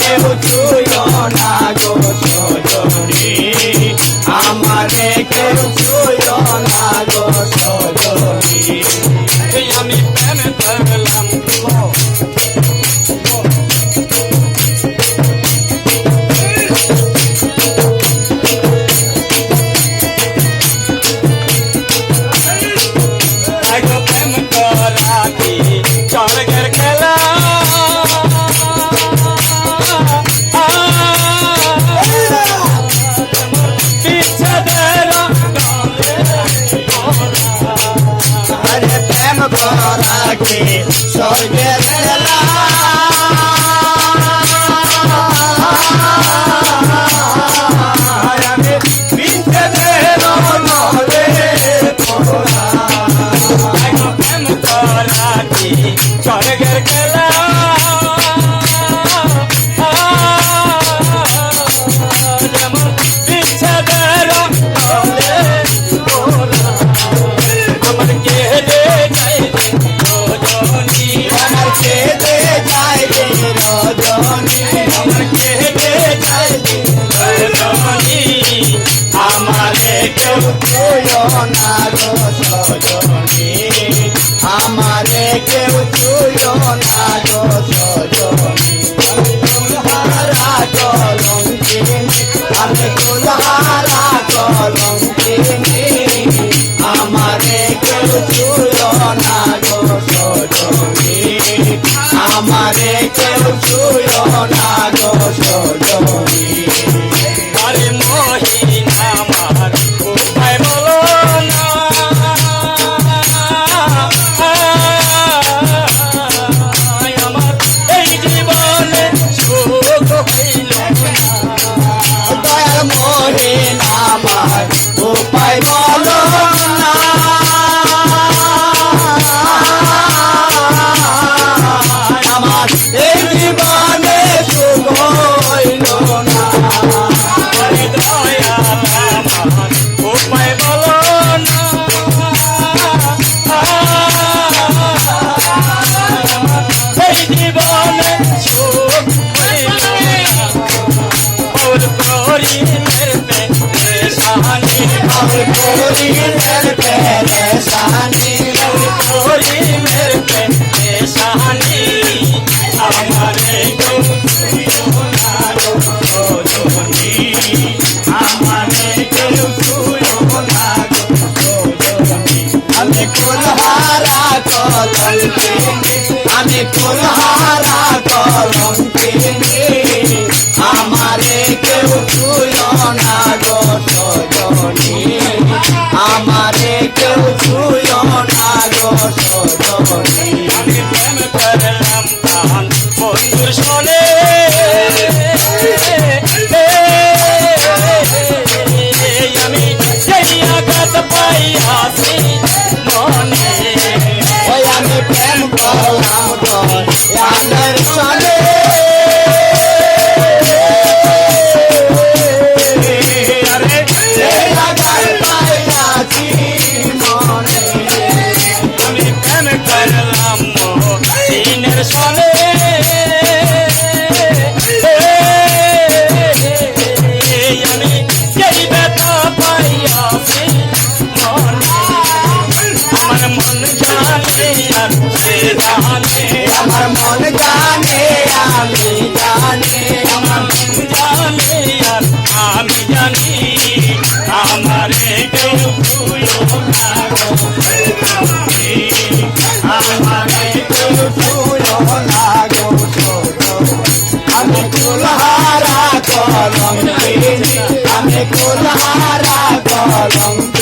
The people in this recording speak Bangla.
কেউ ছুঁয়ো না গো সজনী, আমারে কেউ ছুঁয়ো না গো সজনী। আমি প্রেম করলাম প্রেম করা কি স্বর্গের খেলা, আরে প্রেম করা কি স্বর্গের খেলা, আমি বিচ্ছেদের নলে পড়া। প্রেম করা কি স্বর্গের খেলা, যেমন বিচ্ছেদের নলে পড়া। আমার কেঁদে যাই রজনী, আমার কেঁদে যায় রে রজনী, আমার কেঁদে যাই রজনী, আমারে কেউ ছুঁয়ো না গো সজনী, আমারে কেউ ছুঁয়ো না গো সজনী। কুলহারা কলঙ্কিনী, আমি কুলহারা কলঙ্কিনী, আমারে কেউ ছুঁয়ো না গো সজনী, আমারে কেউ ছুঁয়ো না গো সজনী। আরে মহিন আমার উপায় বলো না, আমার এই জীবনে সুখ হইল না। দয়াল মহিন আমার উপায় বলো না, আমার এই জীবনে সুখ হইল না। আরে দয়াল আমার উপায় বলো না, এই জীবনে সুখ হইল না। ওর করিমের পেরেশানি, আমার করিলের পেরেশানি, করিমের পেরেশানি, আমারে কেউ ছুঁয়ো না গো সজনী, আমারে কেউ ছুঁয়ো না গো সজনী। আমি কুলহারা কলঙ্কিনী, আমি কুলহারা কলঙ্কিনী, আমারে কেউ ছুঁয়ো না গো সজনী, আমারে কেউ ছুঁয়ো না গো সজনী। আমি প্রেম করলাম প্রাণ বন্ধুর সনে, আমি সেই আঘাত পাইয়াছি মনে, ওই আমি প্রেম করলাম দয়ালের সনে, আরে সেই আঘাত পাইয়াছি মনে। আমি প্রেম করলাম দিনের সনে, আমি সেই ব্যথা পাইয়াছি মনে, আমার মন জানে আর সে জানে, আমার মন জানে আমি জানি, আমার মন জানে আর আমি জানি, আমারে কেউ ছুঁয়ো না গো সজনী, আমারে কেউ ছুঁয়ো না গো সজনী। আমি কুলহারা কলঙ্কিনী, আমি কুলহারা কলঙ্কিনী,